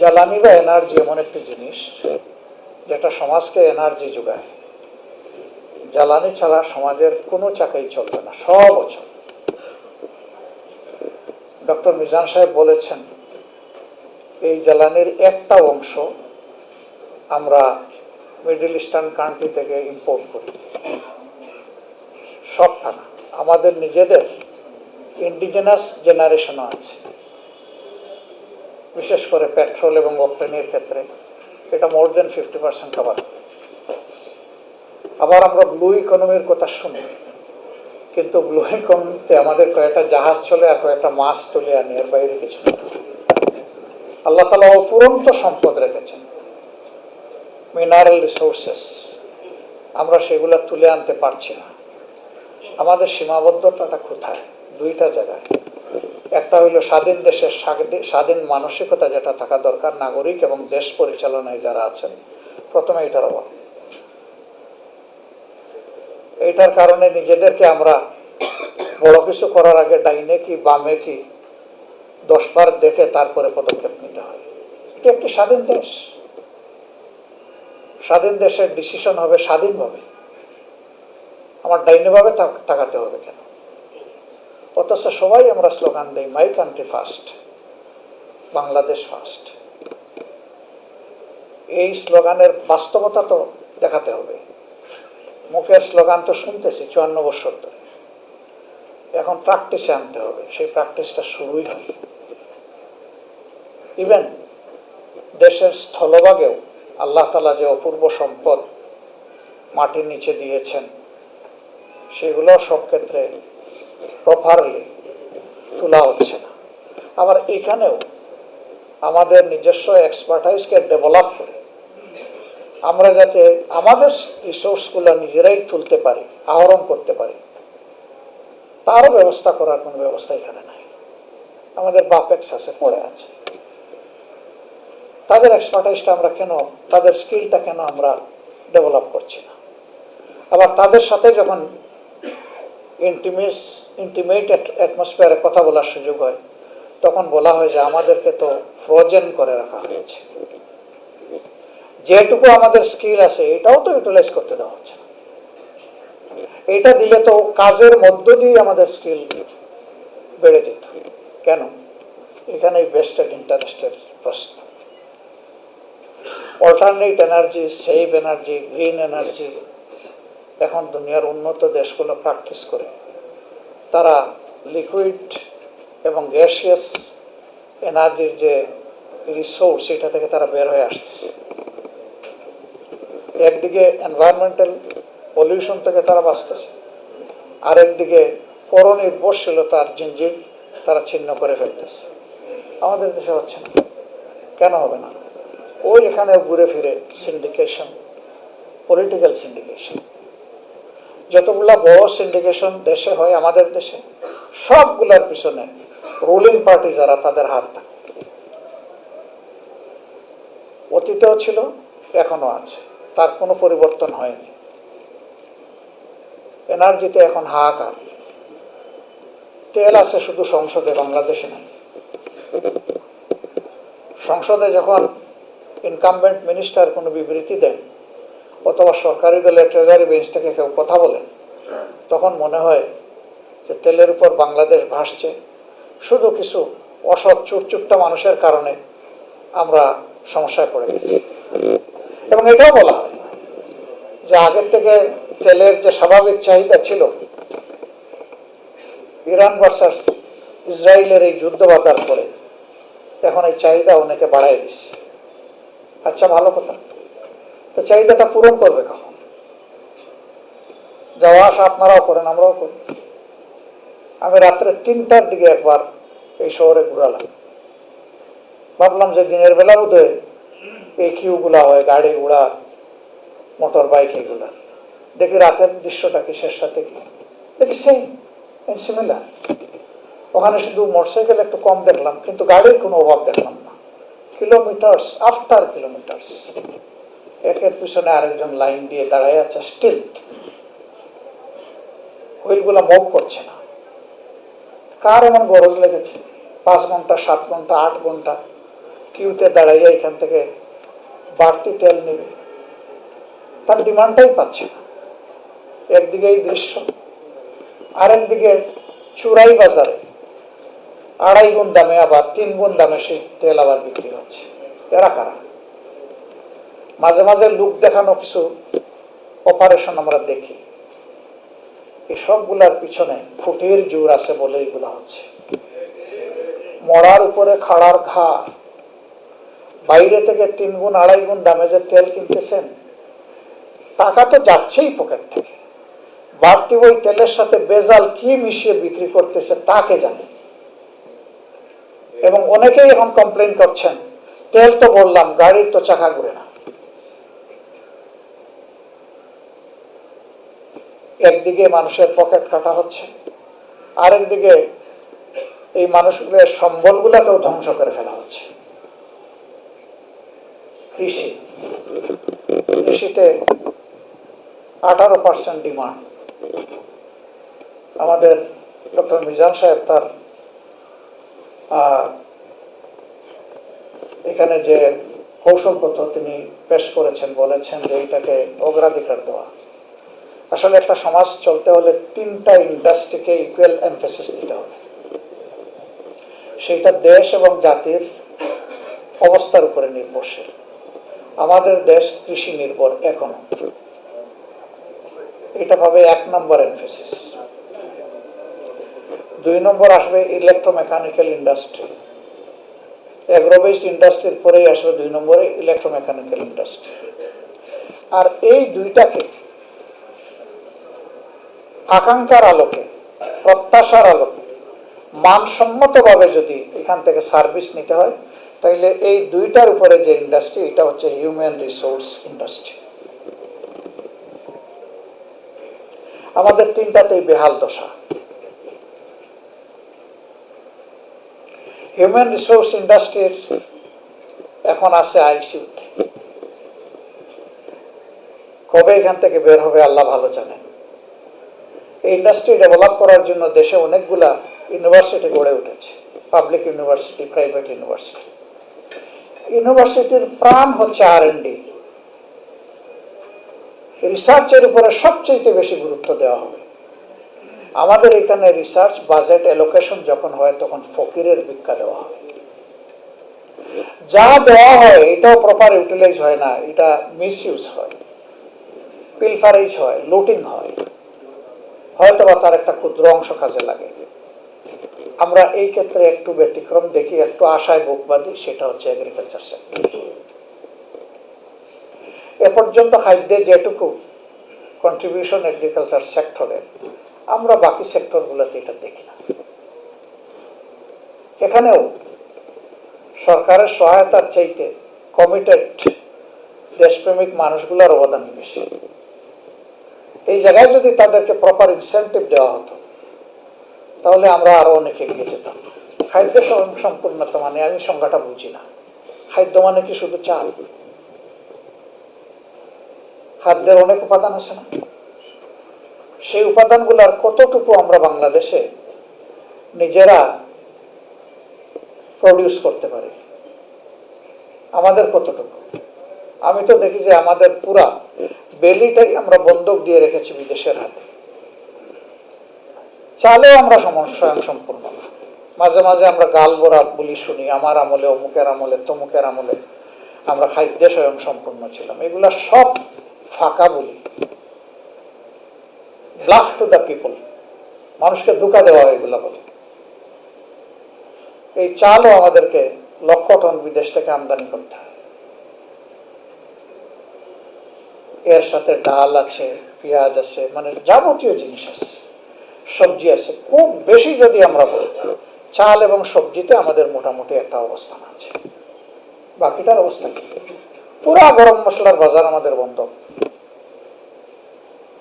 জ্বালানি বা এনার্জি এমন একটি জিনিস যেটা সমাজকে এনার্জি যোগায়। জ্বালানি ছাড়া সমাজের কোনো চাকাই চলবে না, সব অচল। ডক্টর মিজান সাহেব বলেছেন, এই জ্বালানির একটা অংশ আমরা মিডল ইস্টার্ন কান্ট্রি থেকে ইম্পোর্ট করি, সবটা না। আমাদের নিজেদের ইন্ডিজেনাস জেনারেশনও আছে, বিশেষ করে পেট্রোল এবং অক্টেনের ক্ষেত্রে এটা মোর দেন 50% কভার। আবার আমরা ব্লু ইকোনমির কথা শুনি, কিন্তু ব্লু ইকোনমিতে আমাদের কয়েকটা জাহাজ চলে আর কয়েকটা মাছ তুলে আনি, এর বাইরে কিছু না। আল্লাহ তাআলা অপুরন্ত সম্পদ রেখেছেন, মিনারেল রিসোর্সেস, আমরা সেগুলো তুলে আনতে পারছি না। আমাদের সীমাবদ্ধতাটা কোথায়? দুইটা জায়গায়। একটা হইল স্বাধীন দেশের স্বাধীন মানসিকতা যেটা থাকা দরকার, নাগরিক এবং দেশ পরিচালনায় যারা আছেন, প্রথমে এটার অভাব। এইটার কারণে নিজেদেরকে আমরা বড় কিছু করার আগে ডাইনে কি বামে কি 10 বার দেখে তারপরে পদক্ষেপ নিতে হয়। এটা একটি স্বাধীন দেশ, স্বাধীন দেশের ডিসিশন হবে স্বাধীনভাবে, আমার ডাইনে ভাবে তাকাতে হবে কেন? অথচ সবাই আমরা স্লোগান দিই, my country first, Bangladesh first. এই স্লোগানের বাস্তবতা তো দেখাতে হবে। মুখের স্লোগান তো শুনতেছি 54 বছর ধরে, এখন প্র্যাকটিসে আনতে হবে। সেই প্র্যাকটিসটা শুরুই হয়। ইভেন দেশের স্থলভাগেও আল্লাহ তাআলা যে অপূর্ব সম্পদ মাটির নিচে দিয়েছেন, সেগুলো সব ক্ষেত্রে প্রপারলি তোলা হচ্ছে না। আবার এখানেও আমাদের নিজস্ব এক্সপার্টাইজকে ডেভেলপ করে আমরা যাতে আমাদের রিসোর্সগুলো নিজেরাই তুলতে পারি, আহরণ করতে পারি, তারও ব্যবস্থা করার কোনো ব্যবস্থা এখানে নাই। আমাদের বাপেক্স আছে, পড়ে আছে। তাদের এক্সপার্টাইজটা আমরা কেন, তাদের স্কিলটা কেন আমরা ডেভেলপ করছি না? আবার তাদের সাথে যখন ইন্টিমেট অ্যাটমসফিয়ারে কথা বলার সুযোগ হয়, তখন বলা হয় যে আমাদেরকে তো ফ্রোজেন করে রাখা হয়েছে, যেটুকু আমাদের স্কিল আছে এটাও তো ইউটিলাইজ করতে দেওয়া হচ্ছে না। এটা দিলে তো কাজের মধ্য দিয়ে আমাদের স্কিল বেড়ে যেত। কেন? এখানেই বেস্টেড ইন্টারেস্টের প্রশ্ন। Alternate energy, save energy, green energy এখন দুনিয়ার উন্নত দেশগুলো প্র্যাকটিস করে। তারা লিকুইড এবং গ্যাসিয়াস এনার্জির যে রিসোর্স, এটা থেকে তারা বের হয়ে আসতেছে। একদিকে এনভায়রনমেন্টাল পলিউশন থেকে তারা বাঁচতেছে, আরেকদিকে পরনির্ভরশীলতার জিঞ্জির তারা ছিন্ন করে ফেলতেছে। আমাদের দেশে হচ্ছে না, কেন হবে না? ওই এখানেও ঘুরে ফিরে সিন্ডিকেশন, পলিটিক্যাল সিন্ডিকেশন। যতগুলা বড় সিন্ডিকেশন দেশে হয় আমাদের দেশে, সবগুলার পিছনে রুলিং পার্টি যারা, তাদের হাত থাকে। অতীতেও ছিল, এখনো আছে, তার কোনো পরিবর্তন হয়নি। এনার্জিতে এখন হাহাকার। তেল আছে শুধু সংসদে, বাংলাদেশে নাই। সংসদে যখন ইনকামবেন্ট মিনিস্টার কোনো বিবৃতি দেন অথবা সরকারি দলের ট্রেজারি বেঞ্চ থেকে কেউ কথা বলেন, তখন মনে হয় যে তেলের উপর বাংলাদেশ ভাসছে। শুধু কিছু অসৎ চুরচুট্টা মানুষের কারণে আমরা সমস্যায় পড়ে গেছি। এবং এটাও বলা হয় যে আগের থেকে তেলের যে স্বাভাবিক চাহিদা ছিল, ইরান ভার্সাস ইসরায়েলের এই যুদ্ধ বাধার পরে এখন এই চাহিদা অনেকে বাড়াই দিচ্ছে। আচ্ছা, ভালো কথা, তো চাহিদাটা পূরণ করবে কখন? যাওয়া আসা আপনারাও করেন, আমরাও করি। আমি রাত্রে 3টার দিকে একবার এই শহরে ঘুরালাম। ভাবলাম যে দিনের বেলা বোধহয় এই কিউগুলা হয়, গাড়ি ঘোড়া, মোটর বাইক এগুলা। দেখি রাতের দৃশ্যটা কি শেষ সাথে কি দেখি সেম এন্ড সিমিলার। ওখানে শুধু মোটরসাইকেল একটু কম দেখলাম, কিন্তু গাড়ির কোনো অভাব দেখলাম না। কিলোমিটার্স আফটার কিলোমিটার্স একের পিছনে আরেকজন লাইন দিয়ে দাঁড়ায় আছে, স্টিল হুইলগুলো মুভ করছে না। কার এমন গরজ লেগেছে 5 ঘন্টা, 7 ঘন্টা, 8 ঘন্টা কিউতে দাঁড়াইয়া এখান থেকে বাড়তি তেল নেবে, তার ডিমান্ডটাই পাচ্ছে না। একদিকে এই দৃশ্য, আরেকদিকে চুরাই বাজারে 2.5 গুণ দামে আবার 3 গুণ দামে সেই তেল আবার বিক্রি হচ্ছে। এরা কারা? মাঝে মাঝে লোক দেখানো কিছু অপারেশন আমরা দেখি, এই সবগুলার পিছনে ফুটের জোর আছে বলে এগুলা হচ্ছে। মরার উপরে খাড়ার ঘা, বাইরে থেকে 3 গুণ 2.5 গুণ দামে যে তেল কিনতেছেন, টাকা তো যাচ্ছেই পকেট থেকে, বাড়তি ওই তেলের সাথে বেজাল কি মিশিয়ে বিক্রি করতেছে তাকে জানে। এবং অনেকেই এখন কমপ্লেন করছেন, তেল তো বললাম, গাড়ির তো চাকা ঘুরে না। একদিকে মানুষের পকেট কাটা হচ্ছে, আরেকদিকে এই মানুষগুলোর সম্বলগুলোকেও ধ্বংস করে ফেলা হচ্ছে। কৃষিতে 18% ডিমান্ড। আমাদের ডক্টর মিজান সাহেব তার এখানে যে কৌশলপত্র তিনি পেশ করেছেন, বলেছেন যে এইটাকে অগ্রাধিকার দেওয়া। আসলে একটা সমাজ চলতে হলে 3টা ইন্ডাস্ট্রিকে ইকুয়াল এমফেসিস দিতে হবে। সেইটা দেশ এবং জাতির অবস্থার উপরে নির্ভরশীল। আমাদের দেশ কৃষি নির্ভর এখনো, এটা পাবে 1 নম্বর এমফেসিস। 2 নম্বর আসবে ইলেকট্রোমেকানিক্যাল ইন্ডাস্ট্রি। এগ্রো বেসড ইন্ডাস্ট্রির পরেই আসবে 2 নম্বরে ইলেকট্রোমেকানিক্যাল ইন্ডাস্ট্রি। আর এই দুইটাকে আকাঙ্ক্ষার আলোকে, প্রত্যাশার আলোকে, মানসম্মতভাবে যদি এখান থেকে সার্ভিস নিতে হয়, তাইলে এই দুইটার উপরে যে ইন্ডাস্ট্রি, এটা হচ্ছে হিউম্যান রিসোর্স ইন্ডাস্ট্রি। আমাদের 3টাতেই বেহাল দশা। হিউম্যান রিসোর্স ইন্ডাস্ট্রির এখন আছে আইসিইউতে, কবে এখান থেকে বের হবে আল্লাহ ভালো জানেন। এই ইন্ডাস্ট্রি ডেভেলপ করার জন্য দেশে অনেকগুলা ইউনিভার্সিটি গড়ে উঠেছে, পাবলিক ইউনিভার্সিটি, প্রাইভেট ইউনিভার্সিটি। ইউনিভার্সিটির প্রাণ হচ্ছে R&D, রিসার্চের উপরে সবচেয়ে বেশি গুরুত্ব দেওয়া হবে। আমাদের এখানে রিসার্চ বাজেট অ্যালোকেশন যখন হয়, তখন ফকিরের ভিক্ষা দেওয়া হয়। যা দেওয়া হয় এটাও প্রপার ইউটিলাইজ হয় না, এটা মিসইউজ হয়, পিলফারেজ হয়, লুটিং হয়, হয়তো বা তার একটা ক্ষুদ্র অংশ কাজে লাগে। আমরা এই ক্ষেত্রে একটু ব্যতিক্রম দেখি, একটু আশায় বুক বাঁধি, সেটা হচ্ছে এগ্রিকালচার সেক্টর। এ পর্যন্ত খাদ্যে যেটুকু কন্ট্রিবিউশন এগ্রিকালচার সেক্টরের, আমরা বাকি সেক্টরগুলোতে এটা দেখি না। এখানেও সরকারের সহায়তার চাইতে কমিটেড দেশপ্রেমিক মানুষগুলোর অবদান বেশি। এই জায়গায় যদি তাদেরকে প্রপার ইনসেন্টিভ দেওয়া হতো, তাহলে আমরা আরো অনেক এগিয়ে যেতাম। খাদ্য সম্পূর্ণতা মানে আমি সংজ্ঞাটা বুঝি না। খাদ্য মানে কি শুধু চাল? খাদ্যের অনেক উপাদান আছে না? সেই উপাদানগুলোর কতটুকু আমরা বাংলাদেশে নিজেরা প্রডিউস করতে পারি? আমাদের কতটুকু? আমি তো দেখি যে আমাদের পুরা বেলিটাই আমরা বন্ধক দিয়ে রেখেছি বিদেশের হাতে। চালেও আমরা স্বয়ং সম্পূর্ণ না। মাঝে মাঝে আমরা গাল ভরা বলি শুনি, আমার আমলে, অমুকের আমলে, তমুকের আমলে আমরা খাদ্যে স্বয়ং সম্পূর্ণ ছিলাম। এগুলা সব ফাঁকা বলি, ব্লাফ টু দ্য পিপল, মানুষকে ধোঁকা দেওয়া হয় এগুলা বলে। এই চালও আমাদেরকে 1 লক্ষ টন বিদেশ থেকে আমদানি করতে হয়। এর সাথে ডাল আছে, পেঁয়াজ আছে, মানে যাবতীয় জিনিস আছে, সবজি আছে। খুব বেশি যদি আমরা বলি, চাল এবং সবজিতে আমাদের মোটামুটি একটা অবস্থান আছে। বাকিটার অবস্থা কি? পুরা গরম মশলার বাজার আমাদের বন্ধ,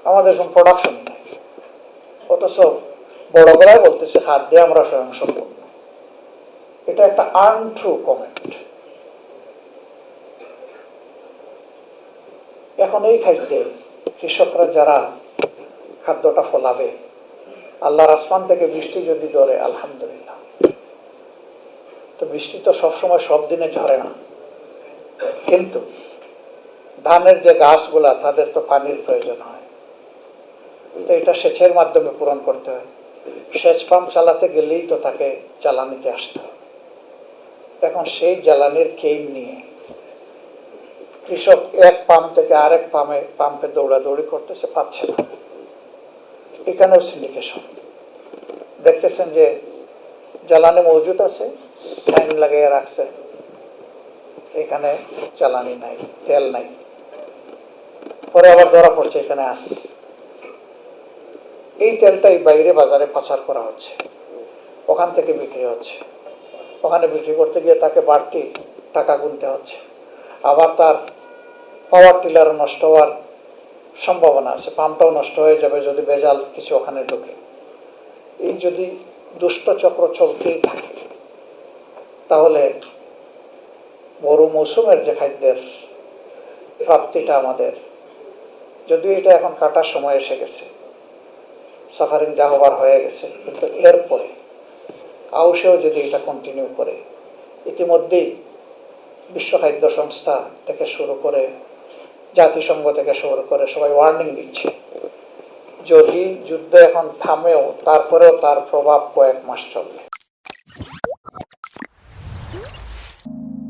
আমাদের কোন প্রোডাকশনই নাই। অথচ বড় গলায় বলতেছে খাদ্যে আমরা স্বয়ং সম্পূর্ণ। এটা একটা আনট্রু কমেন্ট। এখন এই খাদ্যে কৃষকরা যারা খাদ্যটা ফলাবে, আল্লাহর আসমান থেকে বৃষ্টি যদি ধরে আলহামদুলিল্লাহ, তো তো বৃষ্টি তো সবসময় সব দিনে ঝরে না, কিন্তু ধানের যে গাছগুলা তাদের তো পানির প্রয়োজন হয়, তো এটা সেচের মাধ্যমে পূরণ করতে হয়। সেচ পাম্প চালাতে গেলেই তো তাকে জ্বালানিতে আসতে হবে। এখন সেই জ্বালানির কেইন নিয়ে কৃষক এক পাম্প থেকে আরেক পাম্পে দৌড়াদৌড়ি করতেছে, পাচ্ছে না। এখানেও সিন্ডিকেশন দেখতেছেন যে জ্বালানি মজুদ আছে, সাইন লাগিয়ে রাখছে, এখানে জ্বালানি নাই, তেল নাই, পরে আবার ধরা পড়ছে এখানে আছে। এই তেলটাই বাইরে বাজারে পাচার করা হচ্ছে, ওখান থেকে বিক্রি হচ্ছে। ওখানে বিক্রি করতে গিয়ে তাকে বাড়তি টাকা গুনতে হচ্ছে। আবার তার পাওয়ার টিলার নষ্ট হওয়ার সম্ভাবনা আছে, পাম্পটাও নষ্ট হয়ে যাবে যদি ভেজাল কিছু ওখানে ঢোকে। এই যদি দুষ্ট চক্র চলতেই থাকে, তাহলে বড় মৌসুমের যে খাদ্যের প্রাপ্তিটা আমাদের, যদিও এটা এখন কাটার সময় এসে গেছে, সাফারিং যা হবার হয়ে গেছে, কিন্তু এরপরে আউশেও যদি এটা কন্টিনিউ করে, ইতিমধ্যেই বিশ্ব খাদ্য সংস্থা থেকে শুরু করে জাতিসংঘ থেকে শুরু করে সবাই ওয়ার্নিং দিচ্ছে, যদি যুদ্ধ এখন থামেও তারপরেও তার প্রভাব কয়েক মাস চলবে।